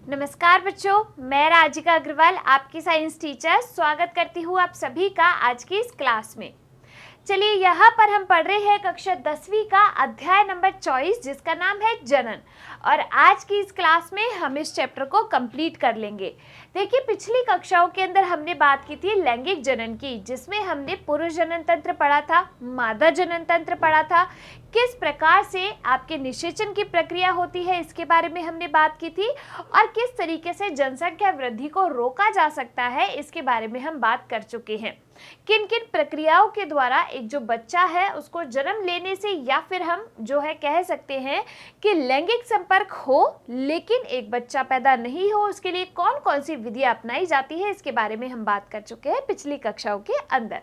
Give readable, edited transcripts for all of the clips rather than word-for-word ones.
नमस्कार बच्चों, मैं राजिका अग्रवाल आपकी साइंस टीचर स्वागत करती हूँ आप सभी का आज की इस क्लास में। चलिए यहाँ पर हम पढ़ रहे हैं कक्षा 10वीं का अध्याय नंबर 24 जिसका नाम है जनन। और आज की इस क्लास में हम इस चैप्टर को कंप्लीट कर लेंगे। देखिए, पिछली कक्षाओं के अंदर हमने बात की थी लैंगिक जनन की, जिसमें हमने पुरुष जनन तंत्र पढ़ा था, मादा जनन तंत्र पढ़ा था, किस प्रकार से आपके निषेचन की प्रक्रिया होती है इसके बारे में हमने बात की थी, और किस तरीके से जनसंख्या वृद्धि को रोका जा सकता है इसके बारे में हम बात कर चुके हैं। किन किन प्रक्रियाओं के द्वारा एक जो बच्चा है उसको जन्म लेने से या फिर हम जो है कह सकते हैं कि लैंगिक संपर्क हो लेकिन एक बच्चा पैदा नहीं हो, उसके लिए कौन कौन सी विधियां अपनाई जाती है इसके बारे में हम बात कर चुके हैं पिछली कक्षाओं के अंदर।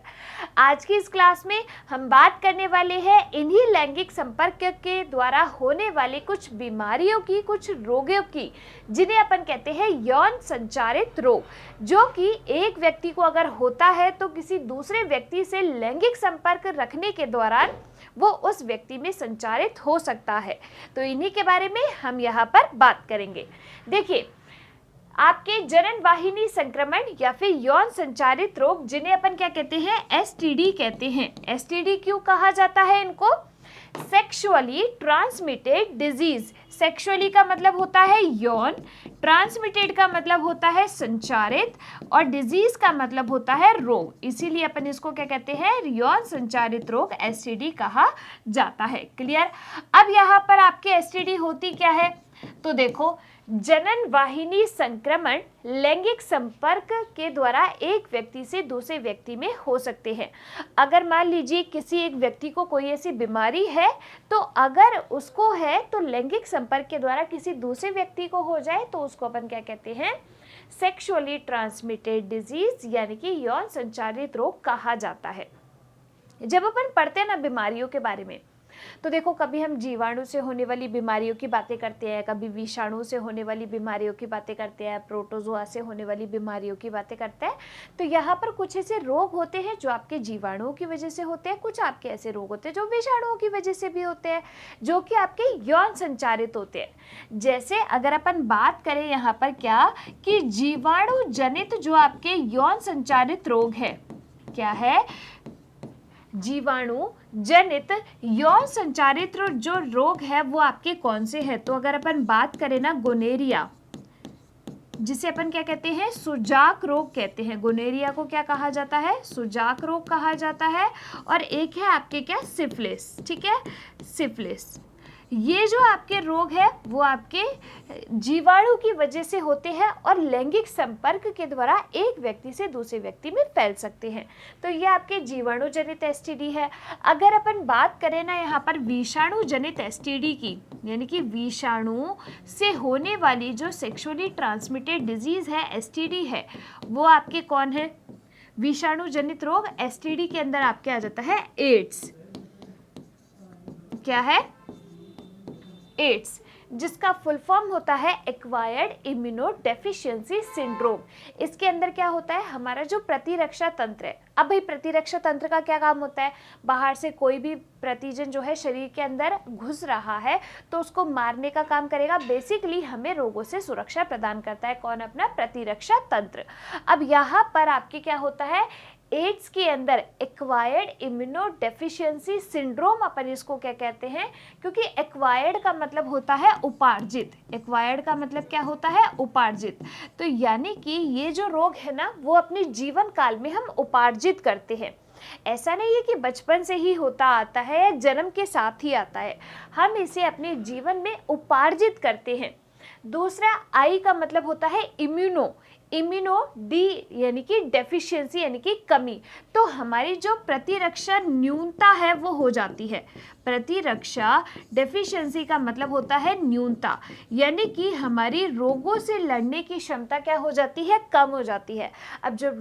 आज की इस क्लास में हम बात करने वाले हैं इन्हीं लैंगिक संपर्क के द्वारा होने वाले कुछ बीमारियों की, कुछ रोगों की, जिन्हें अपन कहते हैं यौन संचारित रोग, जो कि एक व्यक्ति को अगर होता है तो किसी दूसरे व्यक्ति से लैंगिक संपर्क रखने के दौरान वो उस व्यक्ति में संचारित हो सकता है। तो इन्हीं के बारे में हम यहाँ पर बात करेंगे। देखिए, आपके जनन वाहिनी संक्रमण या फिर यौन संचारित रोग, जिन्हें अपन क्या कहते हैं, एसटीडी कहते हैं। एसटीडी क्यों कहा जाता है इनको? Sexually transmitted disease. सेक्सुअली का मतलब होता है यौन, ट्रांसमिटेड का मतलब होता है संचारित, और डिजीज का मतलब होता है रोग। इसीलिए अपन इसको क्या कहते हैं, यौन संचारित रोग, एसटीडी कहा जाता है। क्लियर? अब यहाँ पर आपके एसटीडी होती क्या है? तो देखो, जनन वाहिनी संक्रमण लैंगिक संपर्क के द्वारा एक व्यक्ति से दूसरे व्यक्ति में हो सकते हैं। अगर मान लीजिए किसी एक व्यक्ति को कोई ऐसी बीमारी है, तो अगर उसको है तो लैंगिक संपर्क के द्वारा किसी दूसरे व्यक्ति को हो जाए तो उसको अपन क्या कहते हैं, सेक्सुअली ट्रांसमिटेड डिजीज यानी कि यौन संचारित रोग कहा जाता है। जब अपन पढ़ते हैं ना बीमारियों के बारे में, तो देखो, कभी हम जीवाणु से होने वाली बीमारियों की बातें करते हैं, कभी विषाणु से होने वाली बीमारियों की बातें करते हैं, प्रोटोजोआ से होने वाली बीमारियों की बातें करते हैं। तो यहाँ पर कुछ ऐसे रोग होते हैं जो आपके जीवाणुओं की वजह से होते हैं, कुछ आपके ऐसे रोग होते हैं जो विषाणुओं की वजह से भी होते हैं, जो कि आपके यौन संचारित होते हैं। जैसे अगर अपन बात करें यहाँ पर क्या कि जीवाणु जनित जो आपके यौन संचारित रोग है, क्या है, जीवाणु जनित यौन संचारित जो रोग है वो आपके कौन से हैं? तो अगर अपन बात करें ना, गोनेरिया, जिसे अपन क्या कहते हैं, सुजाक रोग कहते हैं। गोनेरिया को क्या कहा जाता है? सुजाक रोग कहा जाता है। और एक है आपके क्या, सिफिलिस। ठीक है, सिफिलिस। ये जो आपके रोग है वो आपके जीवाणु की वजह से होते हैं और लैंगिक संपर्क के द्वारा एक व्यक्ति से दूसरे व्यक्ति में फैल सकते हैं। तो ये आपके जीवाणु जनित एसटीडी है। अगर अपन बात करें ना यहाँ पर विषाणु जनित एसटीडी की, यानी कि विषाणु से होने वाली जो सेक्सुअली ट्रांसमिटेड डिजीज है, एसटीडी है, वो आपके कौन है, विषाणु जनित रोग। एसटीडी के अंदर आपके आ जाता है एड्स। क्या है? एड्स, जिसका फुल फॉर्म होता है एक्वायर्ड इम्यूनो डेफिशिएंसी सिंड्रोम। इसके अंदर क्या होता है, हमारा जो प्रतिरक्षा तंत्र है। अब भाई, प्रतिरक्षा तंत्र का क्या काम होता है, बाहर से कोई भी प्रतिजन जो है शरीर के अंदर घुस रहा है तो उसको मारने का काम करेगा। बेसिकली हमें रोगों से सुरक्षा प्रदान करता है कौन, अपना प्रतिरक्षा तंत्र। अब यहाँ पर आपके क्या होता है, एड्स के अंदर एक्वायर्ड इम्यूनो डेफिशिएंसी सिंड्रोम अपन इसको क्या कहते हैं, क्योंकि एक्वायर्ड का मतलब होता है उपार्जित। एक्वायर्ड का मतलब क्या होता है, उपार्जित। तो यानी कि ये जो रोग है ना वो अपने जीवन काल में हम उपार्जित करते हैं। ऐसा नहीं है कि बचपन से ही होता आता है या जन्म के साथ ही आता है, हम इसे अपने जीवन में उपार्जित करते हैं। दूसरा, आई का मतलब होता है इम्यूनो, इम्यूनो डी यानी कि डेफिशिएंसी यानी कि कमी। तो हमारी जो प्रतिरक्षा न्यूनता है वो हो जाती है। प्रतिरक्षा डेफिशिएंसी का मतलब होता है न्यूनता, यानी कि हमारी रोगों से लड़ने की क्षमता क्या हो जाती है, कम हो जाती है। अब जब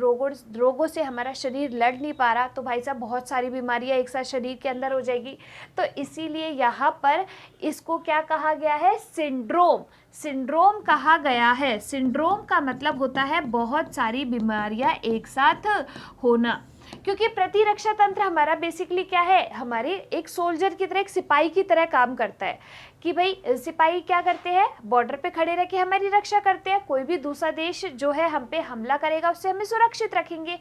रोगों से हमारा शरीर लड़ नहीं पा रहा तो भाई साहब बहुत सारी बीमारियां एक साथ शरीर के अंदर हो जाएगी। तो इसीलिए यहाँ पर इसको क्या कहा गया है, सिंड्रोम। सिंड्रोम कहा गया है। सिंड्रोम का मतलब होता है बहुत सारी बीमारियां एक साथ होना। क्योंकि प्रतिरक्षा तंत्र हमारा बेसिकली क्या है, हमारे एक सोल्जर की तरह, एक सिपाही की तरह काम करता है कि भाई सिपाही क्या करते हैं, बॉर्डर पे खड़े रह के हमारी रक्षा करते हैं, कोई भी दूसरा देश जो है हम पे हमला करेगा उससे हमें सुरक्षित रखेंगे।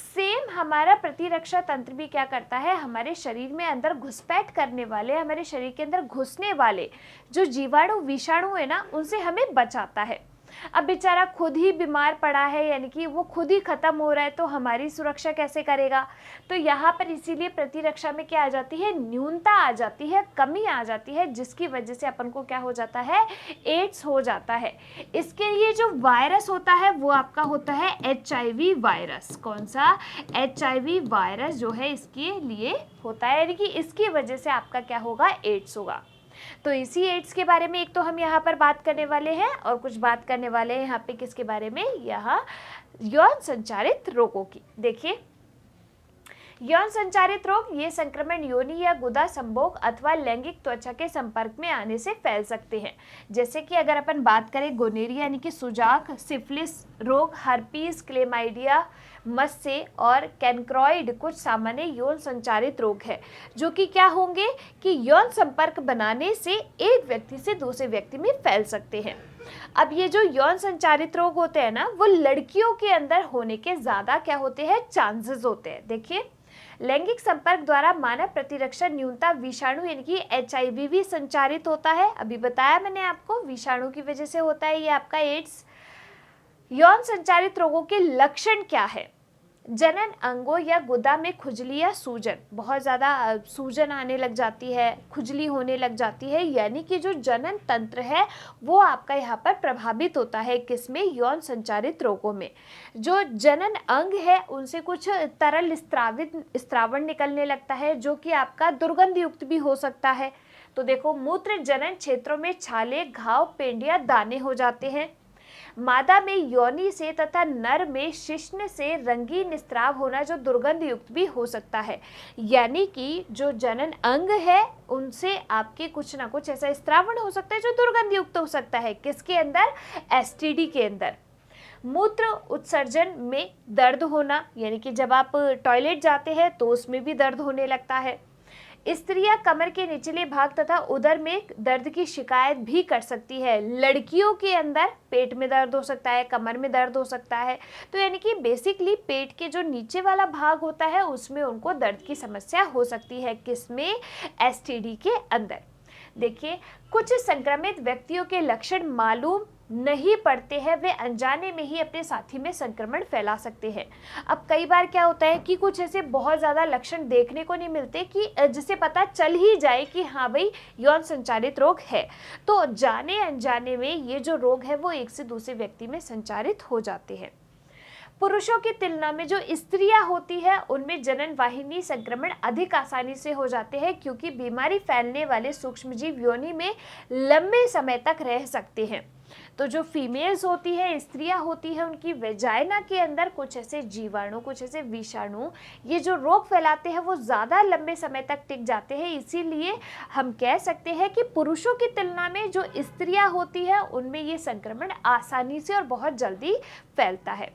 सेम हमारा प्रतिरक्षा तंत्र भी क्या करता है, हमारे शरीर में अंदर घुसपैठ करने वाले, हमारे शरीर के अंदर घुसने वाले जो जीवाणु विषाणु है ना, उनसे हमें बचाता है। अब बेचारा खुद ही बीमार पड़ा है, यानी कि वो खुद ही खत्म हो रहा है, तो हमारी सुरक्षा कैसे करेगा। तो यहाँ पर इसीलिए प्रतिरक्षा में क्या आ जाती है, न्यूनता आ जाती है, कमी आ जाती है, जिसकी वजह से अपन को क्या हो जाता है, एड्स हो जाता है। इसके लिए जो वायरस होता है वो आपका होता है HIV वायरस। कौन सा, HIV वायरस जो है इसके लिए होता है, यानी कि इसकी वजह से आपका क्या होगा, एड्स होगा। तो इसी एड्स के बारे में एक तो हम यहाँ पर बात करने वाले हैं, और कुछ बात करने वाले हैं यहाँ पे किसके बारे में, यहाँ यौन संचारित रोगों की। देखिए, यौन संचारित रोग ये संक्रमण योनि या गुदा, संभोग अथवा लैंगिक त्वचा के संपर्क में आने से फैल सकते हैं। जैसे कि अगर अपन बात करें गोनेरिया यानी कि सुजाक, सिफिलिस रोग, हर्पीज, क्लेमाइडिया, मस्से और कैनक्रॉइड कुछ सामान्य यौन संचारित रोग है, जो कि क्या होंगे कि यौन संपर्क बनाने से एक व्यक्ति से दूसरे व्यक्ति में फैल सकते हैं। अब ये जो यौन संचारित रोग होते हैं ना, वो लड़कियों के अंदर होने के ज्यादा क्या होते हैं, चांसेस होते हैं। देखिए, लैंगिक संपर्क द्वारा मानव प्रतिरक्षा न्यूनता विषाणु यानी कि HIV भी संचारित होता है। अभी बताया मैंने आपको, विषाणु की वजह से होता है ये आपका एड्स। यौन संचारित रोगों के लक्षण क्या है, जनन अंगों या गुदा में खुजली या सूजन, बहुत ज़्यादा सूजन आने लग जाती है, खुजली होने लग जाती है, यानी कि जो जनन तंत्र है वो आपका यहाँ पर प्रभावित होता है। किसमें, यौन संचारित रोगों में। जो जनन अंग है उनसे कुछ तरल स्त्रावण निकलने लगता है, जो कि आपका दुर्गंध युक्त भी हो सकता है। तो देखो, मूत्र जनन क्षेत्रों में छाले, घाव, पेंडिया, दाने हो जाते हैं। मादा में योनि से तथा नर में शिश्न से रंगीन स्त्राव होना, जो दुर्गंध युक्त भी हो सकता है। यानी कि जो जनन अंग है उनसे आपके कुछ ना कुछ ऐसा स्त्रावण हो सकता है जो दुर्गंध युक्त हो सकता है। किसके अंदर, STD के अंदर। मूत्र उत्सर्जन में दर्द होना, यानी कि जब आप टॉयलेट जाते हैं तो उसमें भी दर्द होने लगता है। स्त्रियां कमर के निचले भाग तथा उदर में दर्द की शिकायत भी कर सकती है। लड़कियों के अंदर पेट में दर्द हो सकता है, कमर में दर्द हो सकता है। तो यानी कि बेसिकली पेट के जो नीचे वाला भाग होता है उसमें उनको दर्द की समस्या हो सकती है। किसमें, STD के अंदर। देखिए, कुछ संक्रमित व्यक्तियों के लक्षण मालूम नहीं पड़ते हैं, वे अनजाने में ही अपने साथी में संक्रमण फैला सकते हैं। अब कई बार क्या होता है कि कुछ ऐसे बहुत ज़्यादा लक्षण देखने को नहीं मिलते कि जिससे पता चल ही जाए कि हाँ भाई यौन संचारित रोग है, तो जाने अनजाने में ये जो रोग है वो एक से दूसरे व्यक्ति में संचारित हो जाते हैं। पुरुषों की तुलना में जो स्त्रियां होती है उनमें जनन वाहिनी संक्रमण अधिक आसानी से हो जाते हैं, क्योंकि बीमारी फैलने वाले सूक्ष्मजीव योनि में लंबे समय तक रह सकते हैं। तो जो फीमेल्स होती है, स्त्रियां होती है, उनकी वेजाइना के अंदर कुछ ऐसे जीवाणु, कुछ ऐसे विषाणु ये जो रोग फैलाते हैं वो ज़्यादा लंबे समय तक टिक जाते हैं। इसीलिए हम कह सकते हैं कि पुरुषों की तुलना में जो स्त्रियां होती है उनमें ये संक्रमण आसानी से और बहुत जल्दी फैलता है।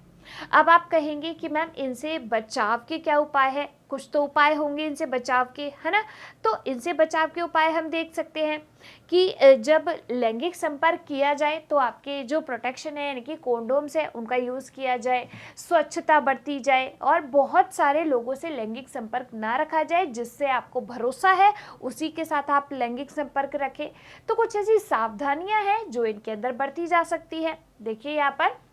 अब आप कहेंगे कि मैम इनसे बचाव के क्या उपाय है, कुछ तो उपाय होंगे इनसे बचाव के, है ना। तो इनसे बचाव के उपाय हम देख सकते हैं कि जब लैंगिक संपर्क किया जाए तो आपके जो प्रोटेक्शन है यानी कि कॉन्डोम्स है उनका यूज़ किया जाए, स्वच्छता बरती जाए और बहुत सारे लोगों से लैंगिक संपर्क ना रखा जाए। जिससे आपको भरोसा है उसी के साथ आप लैंगिक संपर्क रखें। तो कुछ ऐसी सावधानियां हैं जो इनके अंदर बरती जा सकती है। देखिए, यहाँ पर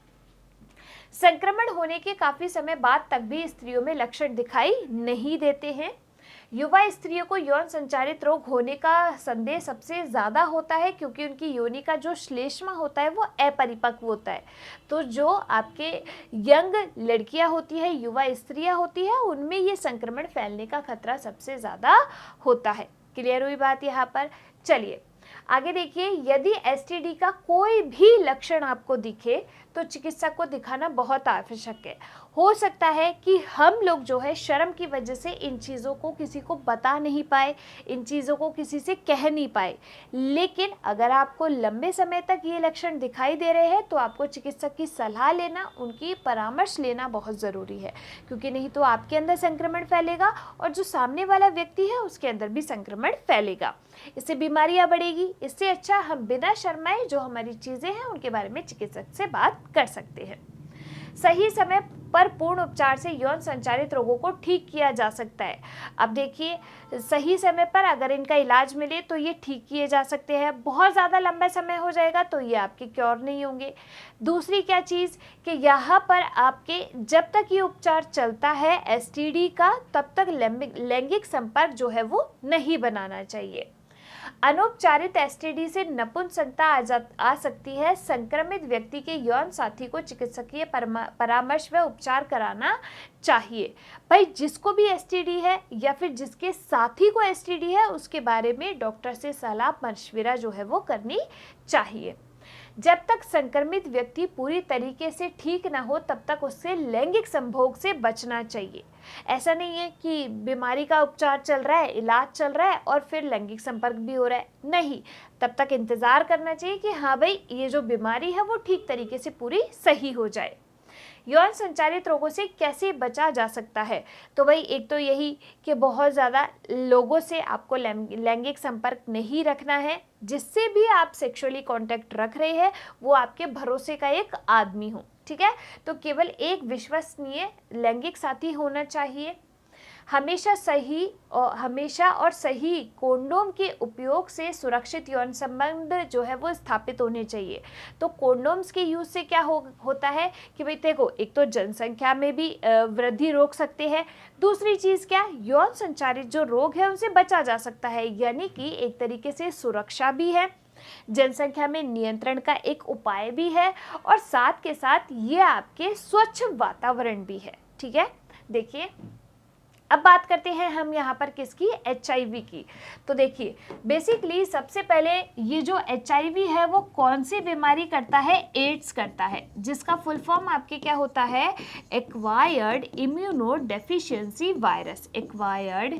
संक्रमण होने के काफी समय बाद तक भी स्त्रियों में लक्षण दिखाई नहीं देते हैं। युवा स्त्रियों को यौन संचारित रोग होने का संदेह सबसे ज़्यादा होता है, क्योंकि उनकी योनि का जो श्लेष्मा होता है वो अपरिपक्व होता है। तो जो आपके यंग लड़कियां होती है, युवा स्त्रियां होती है, उनमें ये संक्रमण फैलने का खतरा सबसे ज़्यादा होता है। क्लियर हुई बात यहाँ पर। चलिए आगे देखिए, यदि STD का कोई भी लक्षण आपको दिखे तो चिकित्सक को दिखाना बहुत आवश्यक है। हो सकता है कि हम लोग जो है शर्म की वजह से इन चीज़ों को किसी को बता नहीं पाए, इन चीज़ों को किसी से कह नहीं पाए। लेकिन अगर आपको लंबे समय तक ये लक्षण दिखाई दे रहे हैं तो आपको चिकित्सक की सलाह लेना, उनकी परामर्श लेना बहुत ज़रूरी है, क्योंकि नहीं तो आपके अंदर संक्रमण फैलेगा और जो सामने वाला व्यक्ति है उसके अंदर भी संक्रमण फैलेगा। इससे बीमारियां बढ़ेगी। इससे अच्छा हम बिना शर्माए जो हमारी चीज़ें हैं उनके बारे में चिकित्सक से बात कर सकते हैं। सही समय पर पूर्ण उपचार से यौन संचारित रोगों को ठीक किया जा सकता है। अब देखिए, सही समय पर अगर इनका इलाज मिले तो ये ठीक किए जा सकते हैं। बहुत ज़्यादा लंबा समय हो जाएगा तो ये आपके क्योर नहीं होंगे। दूसरी क्या चीज़ कि यहाँ पर आपके जब तक ये उपचार चलता है एसटीडी का, तब तक लैंगिक संपर्क जो है वो नहीं बनाना चाहिए। अनुपचारित एसटीडी से नपुंसकता आ सकती है। संक्रमित व्यक्ति के यौन साथी को चिकित्सकीय परामर्श व उपचार कराना चाहिए। भाई जिसको भी एसटीडी है या फिर जिसके साथी को एसटीडी है उसके बारे में डॉक्टर से सलाह मशविरा जो है वो करनी चाहिए। जब तक संक्रमित व्यक्ति पूरी तरीके से ठीक ना हो तब तक उससे लैंगिक संभोग से बचना चाहिए। ऐसा नहीं है कि बीमारी का उपचार चल रहा है, इलाज चल रहा है और फिर लैंगिक संपर्क भी हो रहा है, नहीं। तब तक इंतज़ार करना चाहिए कि हाँ भाई ये जो बीमारी है वो ठीक तरीके से पूरी सही हो जाए। यौन संचारित रोगों से कैसे बचा जा सकता है? तो भाई एक तो यही कि बहुत ज़्यादा लोगों से आपको लैंगिक संपर्क नहीं रखना है। जिससे भी आप सेक्सुअली कांटेक्ट रख रहे हैं वो आपके भरोसे का एक आदमी हो, ठीक है। तो केवल एक विश्वसनीय लैंगिक साथी होना चाहिए। हमेशा और सही कोंडोम के उपयोग से सुरक्षित यौन संबंध जो है वो स्थापित होने चाहिए। तो कोंडोम्स के यूज से क्या होता है कि भाई देखो, एक तो जनसंख्या में भी वृद्धि रोक सकते हैं। दूसरी चीज़ क्या, यौन संचारित जो रोग है उनसे बचा जा सकता है, यानी कि एक तरीके से सुरक्षा भी है, जनसंख्या में नियंत्रण का एक उपाय भी है और साथ के साथ ये आपके स्वच्छ वातावरण भी है, ठीक है। देखिए अब बात करते हैं हम यहाँ पर किसकी, एचआईवी की। तो देखिए बेसिकली सबसे पहले ये जो एचआईवी है वो कौन सी बीमारी करता है, एड्स करता है, जिसका फुल फॉर्म आपके क्या होता है, acquired immuno deficiency virus. Acquired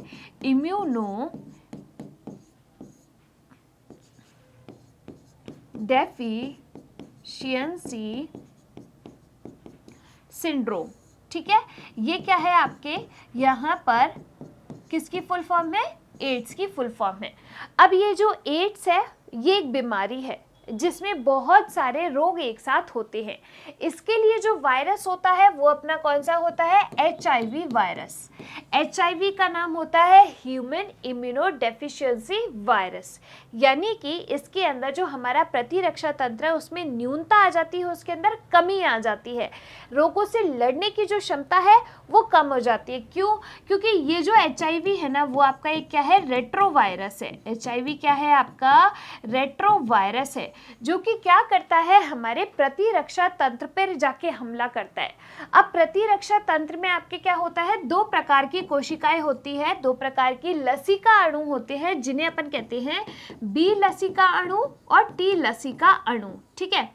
immuno deficiency syndrome, ठीक है। ये क्या है आपके यहाँ पर किसकी फुल फॉर्म है, एड्स की फुल फॉर्म है। अब ये जो एड्स है ये एक बीमारी है जिसमें बहुत सारे रोग एक साथ होते हैं। इसके लिए जो वायरस होता है वो अपना कौन सा होता है, एचआईवी वायरस। एचआईवी का नाम होता है ह्यूमन इम्यूनो डेफिशिएंसी वायरस, यानी कि इसके अंदर जो हमारा प्रतिरक्षा तंत्र है उसमें न्यूनता आ जाती है, उसके अंदर कमी आ जाती है, रोगों से लड़ने की जो क्षमता है वो कम हो जाती है। क्यों? क्योंकि ये जो एचआईवी है ना वो आपका एक क्या है, रेट्रोवायरस है। एचआईवी क्या है आपका, रेट्रोवायरस है, जो कि क्या करता है, हमारे प्रतिरक्षा तंत्र पर जाके हमला करता है। अब प्रतिरक्षा तंत्र में आपके क्या होता है, दो प्रकार की कोशिकाएं होती है, दो प्रकार की लसिका अणु होते हैं जिन्हें अपन कहते हैं बी लसिका अणु और टी लसिका अणु, ठीक है।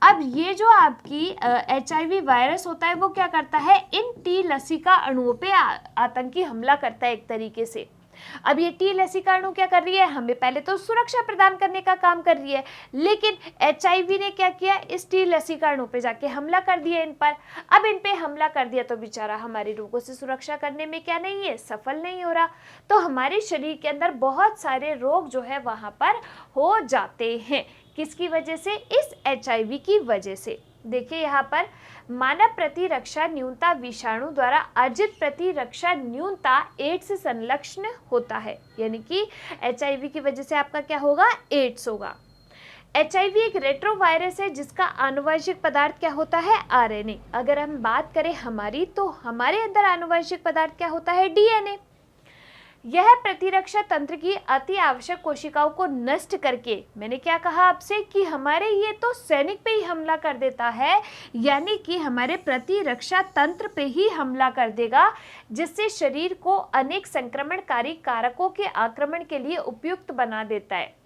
अब ये जो आपकी एचआईवी वायरस होता है वो क्या करता है, इन टी लसिका अणुओं पे आतंकी हमला करता है एक तरीके से। अब ये टी लसिका अणु क्या कर रही है, हमें पहले तो सुरक्षा प्रदान करने का काम कर रही है, लेकिन एचआईवी ने क्या किया, इस टी लसिका अणु पे जाके हमला कर दिया इन पर। अब इन पे हमला कर दिया तो बेचारा हमारे रोगों से सुरक्षा करने में क्या नहीं है, सफल नहीं हो रहा। तो हमारे शरीर के अंदर बहुत सारे रोग जो है वहां पर हो जाते हैं। किसकी वजह से, इस एचआईवी की वजह से। देखिए यहाँ पर मानव प्रतिरक्षा न्यूनता विषाणु द्वारा अर्जित प्रतिरक्षा न्यूनता एड्स से संलग्न होता है, यानी कि एचआईवी की वजह से आपका क्या होगा, एड्स होगा। एचआईवी एक रेट्रोवायरस है जिसका आनुवंशिक पदार्थ क्या होता है, आरएनए। अगर हम बात करें हमारी, तो हमारे अंदर आनुवंशिक पदार्थ क्या होता है, डीएनए। यह प्रतिरक्षा तंत्र की अति आवश्यक कोशिकाओं को नष्ट करके, मैंने क्या कहा आपसे कि हमारे ये तो सैनिक पे ही हमला कर देता है, यानी कि हमारे प्रतिरक्षा तंत्र पे ही हमला कर देगा, जिससे शरीर को अनेक संक्रमणकारी कारकों के आक्रमण के लिए उपयुक्त बना देता है।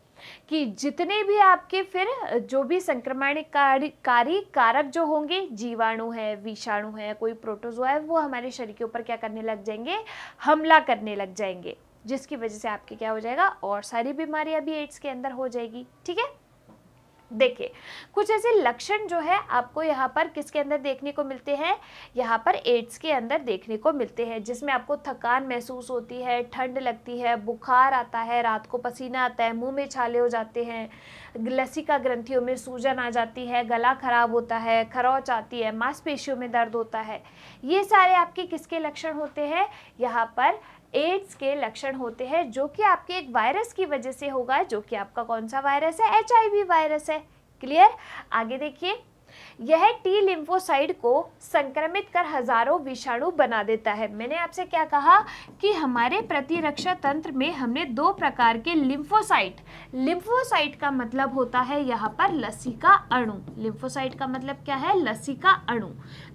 कि जितने भी आपके फिर जो भी संक्रमणकारी कारक जो होंगे, जीवाणु है, विषाणु है, कोई प्रोटोजोआ है, वो हमारे शरीर के ऊपर क्या करने लग जाएंगे, हमला करने लग जाएंगे, जिसकी वजह से आपके क्या हो जाएगा, और सारी बीमारियां भी एड्स के अंदर हो जाएगी। ठीक है, देखिए कुछ ऐसे लक्षण जो है आपको यहाँ पर किसके अंदर देखने को मिलते हैं, यहाँ पर एड्स के अंदर देखने को मिलते हैं, जिसमें आपको थकान महसूस होती है, ठंड लगती है, बुखार आता है, रात को पसीना आता है, मुंह में छाले हो जाते हैं, लसिका ग्रंथियों में सूजन आ जाती है, गला खराब होता है, खरोच आती है, मांसपेशियों में दर्द होता है। ये सारे आपके किसके लक्षण होते हैं, यहाँ पर एड्स के लक्षण होते हैं, जो कि आपके एक वायरस की वजह से होगा, जो कि आपका कौन सा वायरस है, HIV वायरस है। क्लियर, आगे देखिए, यह टी लिम्फोसाइट को संक्रमित कर हजारों विषाणु बना देता है। मैंने आपसे क्या कहा कि हमारे प्रतिरक्षा तंत्र में हमने दो प्रकार के लिम्फोसाइट का मतलब होता है यहाँ पर लसिका अणु। लिम्फोसाइट का मतलब क्या है, लसिका अणु।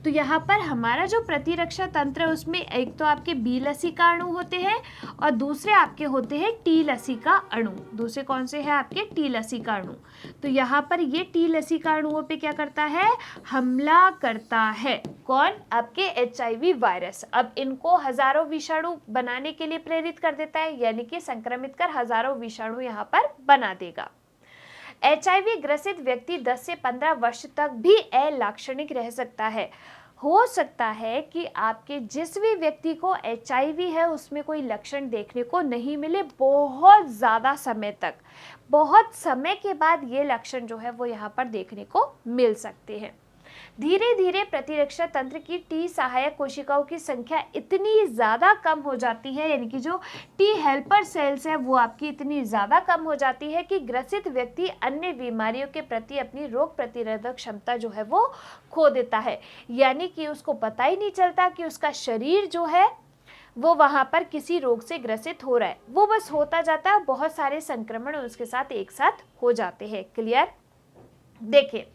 तो यहाँ पर हमारा जो प्रतिरक्षा तंत्र है उसमें एक तो आपके बी लसिका अणु होते हैं और दूसरे आपके होते हैं टी लसिका अणु। दूसरे कौन से हैं आपके, टी लसिका अणु। तो यहाँ पर ये टी लसिका अणुओं पे क्या करता है, हमला करता है। कौन, आपके HIV वायरस। अब इनको हजारों विषाणु बनाने के लिए प्रेरित कर देता है, यानी कि संक्रमित कर हजारों विषाणु यहाँ पर बना देगा। HIV ग्रसित व्यक्ति 10 से 15 वर्ष तक भी अलाक्षणिक रह सकता है। हो सकता है कि आपके जिस भी व्यक्ति को HIV है उसमें कोई लक्षण देखने को नहीं मिले बहुत ज़्यादा समय तक, बहुत समय के बाद ये लक्षण जो है वो यहाँ पर देखने को मिल सकते हैं। धीरे धीरे प्रतिरक्षा तंत्र की टी सहायक कोशिकाओं की संख्या इतनी ज़्यादा कम हो जाती है, यानी कि जो टी हेल्पर सेल्स है वो आपकी इतनी ज़्यादा कम हो जाती है कि ग्रसित व्यक्ति अन्य बीमारियों के प्रति अपनी रोग प्रतिरोधक क्षमता जो है वो खो देता है। यानी कि उसको पता ही नहीं चलता कि उसका शरीर जो है वो वहाँ पर किसी रोग से ग्रसित हो रहा है, वो बस होता जाता है, बहुत सारे संक्रमण उसके साथ एक साथ हो जाते हैं। क्लियर, देखिए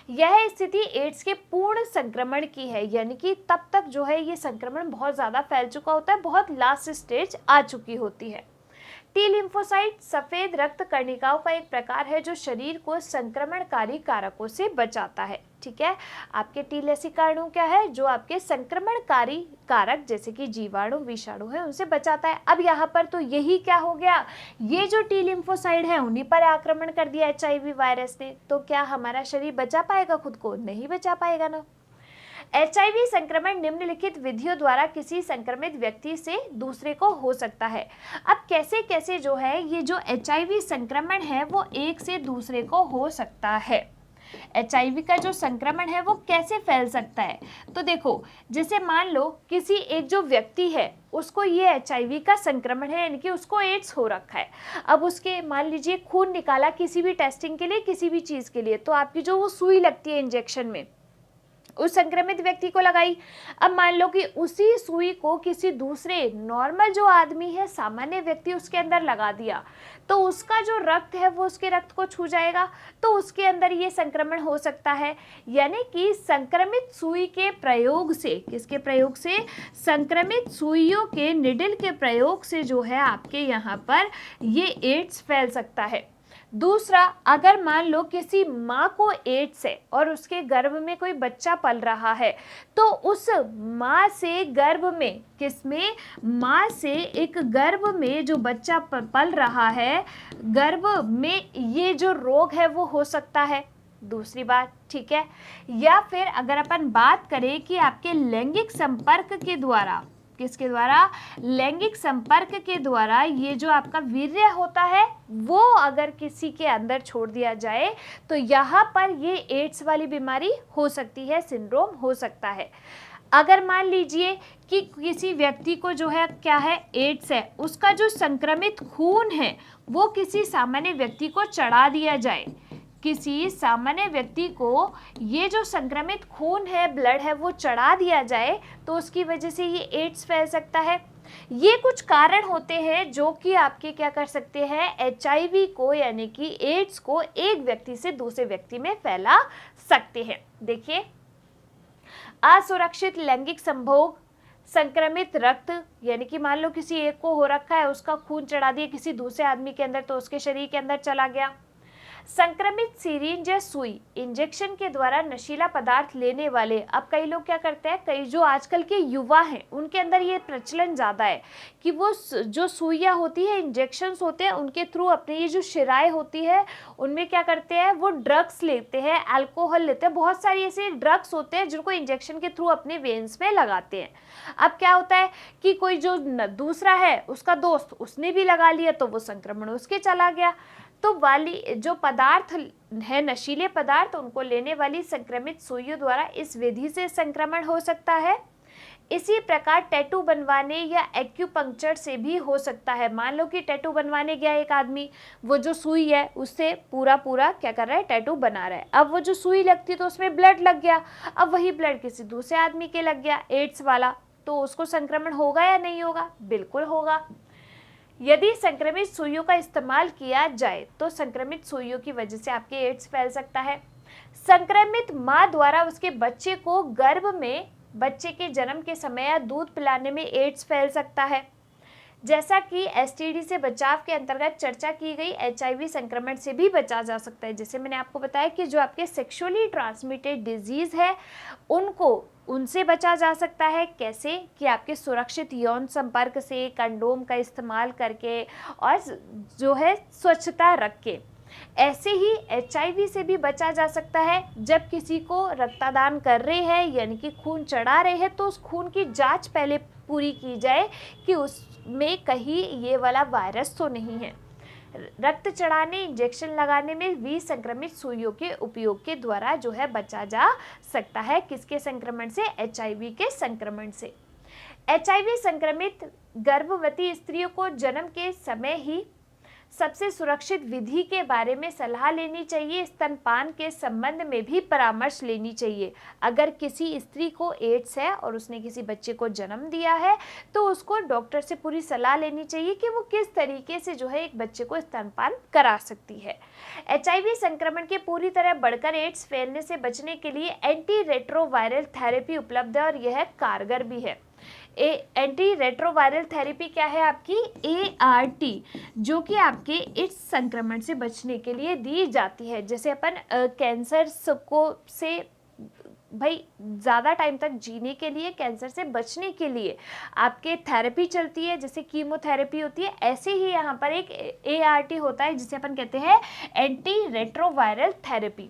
यह स्थिति एड्स के पूर्ण संक्रमण की है, यानी कि तब तक जो है ये संक्रमण बहुत ज़्यादा फैल चुका होता है, बहुत लास्ट स्टेज आ चुकी होती है। टी लिम्फोसाइट सफेद रक्त कर्णिकाओं का एक प्रकार है जो शरीर को संक्रमणकारी कारकों से बचाता है। ठीक है, आपके टी लसिका अणु क्या है, जो आपके संक्रमणकारी कारक जैसे कि जीवाणु, विषाणु है उनसे बचाता है। अब यहाँ पर तो यही क्या हो गया, ये जो टी लिम्फोसाइट है उन्हीं पर आक्रमण कर दिया HIV वायरस ने, तो क्या हमारा शरीर बचा पाएगा खुद को, नहीं बचा पाएगा ना। HIV संक्रमण निम्नलिखित विधियों द्वारा किसी संक्रमित व्यक्ति से दूसरे को हो सकता है। अब कैसे कैसे जो है ये जो HIV संक्रमण है वो एक से दूसरे को हो सकता है। HIV का जो संक्रमण है वो कैसे फैल सकता है, तो देखो जैसे मान लो किसी एक जो व्यक्ति है उसको ये HIV का संक्रमण है, यानी कि उसको एड्स हो रखा है। अब उसके मान लीजिए खून निकाला किसी भी टेस्टिंग के लिए, किसी भी चीज़ के लिए, तो आपकी जो वो सुई लगती है इंजेक्शन में, उस संक्रमित व्यक्ति को लगाई। अब मान लो कि उसी सुई को किसी दूसरे नॉर्मल जो आदमी है, सामान्य व्यक्ति, उसके अंदर लगा दिया, तो उसका जो रक्त है वो उसके रक्त को छू जाएगा, तो उसके अंदर ये संक्रमण हो सकता है। यानी कि संक्रमित सुई के प्रयोग से, किसके प्रयोग से, संक्रमित सुइयों के निडल के प्रयोग से जो है आपके यहाँ पर ये एड्स फैल सकता है। दूसरा, अगर मान लो किसी माँ को एड्स है और उसके गर्भ में कोई बच्चा पल रहा है, तो उस माँ से गर्भ में, किसमें, माँ से एक गर्भ में जो बच्चा पल रहा है, गर्भ में ये जो रोग है वो हो सकता है। दूसरी बात, ठीक है। या फिर अगर अपन बात करें कि आपके लैंगिक संपर्क के द्वारा, किसके द्वारा, लैंगिक संपर्क के द्वारा ये जो आपका वीर्य होता है वो अगर किसी के अंदर छोड़ दिया जाए तो यहाँ पर ये एड्स वाली बीमारी हो सकती है, सिंड्रोम हो सकता है। अगर मान लीजिए कि किसी व्यक्ति को जो है क्या है, एड्स है, उसका जो संक्रमित खून है वो किसी सामान्य व्यक्ति को चढ़ा दिया जाए, किसी सामान्य व्यक्ति को ये जो संक्रमित खून है, ब्लड है, वो चढ़ा दिया जाए, तो उसकी वजह से ये एड्स फैल सकता है। ये कुछ कारण होते हैं जो कि आपके क्या कर सकते हैं, HIV को यानी कि एड्स को एक व्यक्ति से दूसरे व्यक्ति में फैला सकते हैं। देखिए, असुरक्षित लैंगिक संभोग, संक्रमित रक्त, यानी कि मान लो किसी एक को हो रखा है, उसका खून चढ़ा दिया किसी दूसरे आदमी के अंदर तो उसके शरीर के अंदर चला गया। संक्रमित सिरिंज या सुई, इंजेक्शन के द्वारा नशीला पदार्थ लेने वाले। अब कई लोग क्या करते हैं, कई जो आजकल के युवा हैं उनके अंदर ये प्रचलन ज़्यादा है कि वो जो सुइयाँ होती है, इंजेक्शन्स होते हैं, उनके थ्रू अपनी ये जो शिराएं होती है उनमें क्या करते हैं, वो ड्रग्स लेते हैं, अल्कोहल लेते हैं। बहुत सारी ऐसे ड्रग्स होते हैं जिनको इंजेक्शन के थ्रू अपने वेन्स में लगाते हैं। अब क्या होता है कि कोई जो दूसरा है उसका दोस्त, उसने भी लगा लिया तो वो संक्रमण उसके चला गया। तो वाली जो पदार्थ है, नशीले पदार्थ, उनको लेने वाली संक्रमित सुइयों द्वारा इस विधि से संक्रमण हो सकता है। इसी प्रकार टैटू बनवाने या एक्यूपंक्चर से भी हो सकता है। मान लो कि टैटू बनवाने गया एक आदमी, वो जो सुई है उससे पूरा क्या कर रहा है, टैटू बना रहा है। अब वो जो सुई लगती तो उसमें ब्लड लग गया, अब वही ब्लड किसी दूसरे आदमी के लग गया, एड्स वाला, तो उसको संक्रमण होगा या नहीं होगा? बिल्कुल होगा। यदि संक्रमित सुइयों का इस्तेमाल किया जाए तो संक्रमित सुइयों की वजह से आपके एड्स फैल सकता है। संक्रमित मां द्वारा उसके बच्चे को गर्भ में बच्चे के जन्म के समय या दूध पिलाने में एड्स फैल सकता है। जैसा कि एसटीडी से बचाव के अंतर्गत चर्चा की गई, एचआईवी संक्रमण से भी बचा जा सकता है। जैसे मैंने आपको बताया कि जो आपके सेक्सुअली ट्रांसमिटेड डिजीज है उनसे बचा जा सकता है। कैसे? कि आपके सुरक्षित यौन संपर्क से, कंडोम का इस्तेमाल करके और जो है स्वच्छता रख के। ऐसे ही एचआईवी से भी बचा जा सकता है जब किसी को रक्तदान कर रहे हैं, यानी कि खून चढ़ा रहे हैं, तो उस खून की जांच पहले पूरी की जाए कि उसमें कहीं ये वाला वायरस तो नहीं है। रक्त चढ़ाने, इंजेक्शन लगाने में भी संक्रमित सुइयों के उपयोग के द्वारा जो है बचा जा सकता है। किसके संक्रमण से? एचआईवी के संक्रमण से। एचआईवी संक्रमित गर्भवती स्त्रियों को जन्म के समय ही सबसे सुरक्षित विधि के बारे में सलाह लेनी चाहिए। स्तनपान के संबंध में भी परामर्श लेनी चाहिए। अगर किसी स्त्री को एड्स है और उसने किसी बच्चे को जन्म दिया है तो उसको डॉक्टर से पूरी सलाह लेनी चाहिए कि वो किस तरीके से जो है एक बच्चे को स्तनपान करा सकती है। एचआईवी संक्रमण के पूरी तरह बढ़कर एड्स फैलने से बचने के लिए एंटी रेट्रोवायरल थेरेपी उपलब्ध है और यह कारगर भी है। एंटी रेट्रोवायरल थेरेपी क्या है? आपकी ART, जो कि आपके इस संक्रमण से बचने के लिए दी जाती है। जैसे अपन कैंसर से भाई ज़्यादा टाइम तक जीने के लिए, कैंसर से बचने के लिए आपके थेरेपी चलती है, जैसे कीमोथेरेपी होती है, ऐसे ही यहाँ पर एक ART होता है जिसे अपन कहते हैं एंटी रेट्रोवायरल थेरेपी।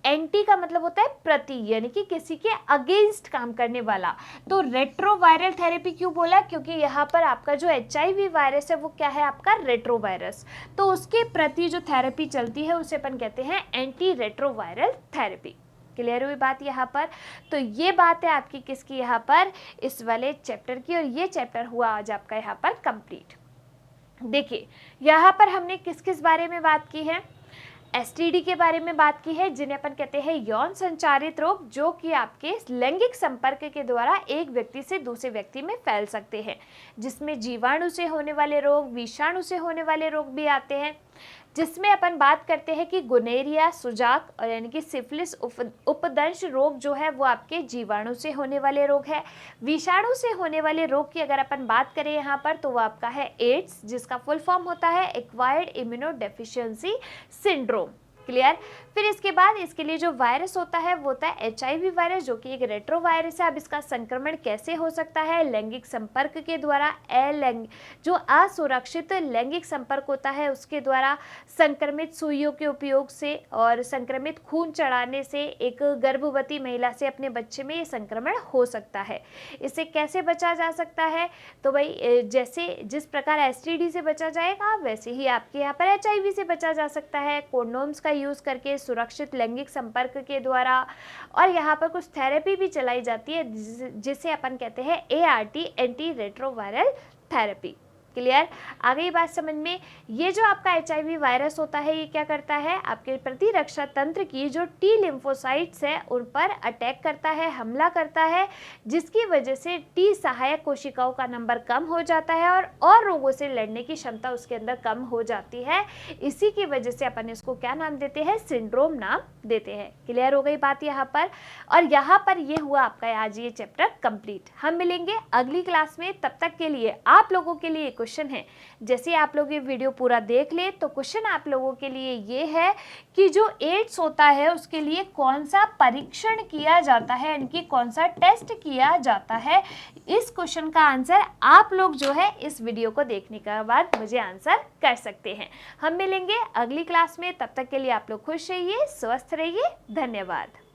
एंटी का मतलब होता है प्रति, यानी कि किसी के अगेंस्ट काम करने वाला। तो रेट्रोवायरल थेरेपी क्यों बोला? क्योंकि यहाँ पर आपका जो एचआईवी वायरस है वो क्या है? आपका रेट्रोवायरस। तो उसके प्रति जो थेरेपी चलती है उसे अपन कहते हैं एंटी रेट्रोवायरल थेरेपी। क्लियर हुई बात यहाँ पर? तो ये बात है आपकी किसकी यहाँ पर? इस वाले चैप्टर की। और ये चैप्टर हुआ आज आपका यहाँ पर कंप्लीट। देखिए यहाँ पर हमने किस किस बारे में बात की है? एसटीडी के बारे में बात की है, जिन्हें अपन कहते हैं यौन संचारित रोग, जो कि आपके लैंगिक संपर्क के द्वारा एक व्यक्ति से दूसरे व्यक्ति में फैल सकते हैं, जिसमें जीवाणु से होने वाले रोग, विषाणु से होने वाले रोग भी आते हैं। जिसमें अपन बात करते हैं कि गोनेरिया, सुजाक और यानी कि सिफिलिस, उपदंश रोग जो है वो आपके जीवाणु से होने वाले रोग है। विषाणु से होने वाले रोग की अगर अपन बात करें यहाँ पर तो वो आपका है एड्स, जिसका फुल फॉर्म होता है acquired immuno deficiency syndrome. Clear? फिर इसके बाद इसके लिए जो वायरस होता है वो होता है एचआईवी वायरस, जो कि एक रेट्रो वायरस है। अब इसका संक्रमण कैसे हो सकता है? लैंगिक संपर्क के द्वारा। जो असुरक्षित लैंगिक संपर्क होता है उसके द्वारा, संक्रमित सुइयों के उपयोग से और संक्रमित खून चढ़ाने से एक गर्भवती महिला से अपने बच्चे में ये संक्रमण हो सकता है। इसे कैसे बचा जा सकता है? तो भाई जैसे जिस प्रकार एसटीडी से बचा जाएगा वैसे ही आपके यहाँ पर एचआईवी से बचा जा सकता है, कंडोम्स का यूज़ करके, सुरक्षित लैंगिक संपर्क के द्वारा। और यहाँ पर कुछ थेरेपी भी चलाई जाती है जिसे अपन कहते हैं ART, anti retroviral therapy. Clear? आ गई बात समझ में? ये जो आपका HIV वायरस होता है ये क्या करता है, आपके प्रतिरक्षा तंत्र की जो टी लिम्फोसाइट्स है उन पर अटैक करता है, हमला करता है, जिसकी वजह से टी सहायक कोशिकाओं का नंबर कम हो जाता है और रोगों से लड़ने की क्षमता उसके अंदर कम हो जाती है। इसी की वजह से अपन इसको क्या नाम देते हैं, सिंड्रोम नाम देते हैं। क्लियर हो गई बात यहाँ पर? और यहाँ पर ये हुआ आपका आज ये चैप्टर कंप्लीट। हम मिलेंगे अगली क्लास में, तब तक के लिए आप लोगों के लिए क्वेश्चन है, जैसे आप लोग ये वीडियो पूरा देख ले तो क्वेश्चन आप लोगों के लिए ये है कि जो एड्स होता है उसके लिए कौन सा परीक्षण किया जाता है, इनकी कौन सा टेस्ट किया जाता है। इस क्वेश्चन का आंसर आप लोग जो है इस वीडियो को देखने के बाद मुझे आंसर कर सकते हैं। हम मिलेंगे अगली क्लास में, तब तक के लिए आप लोग खुश रहिए, स्वस्थ रहिए। धन्यवाद।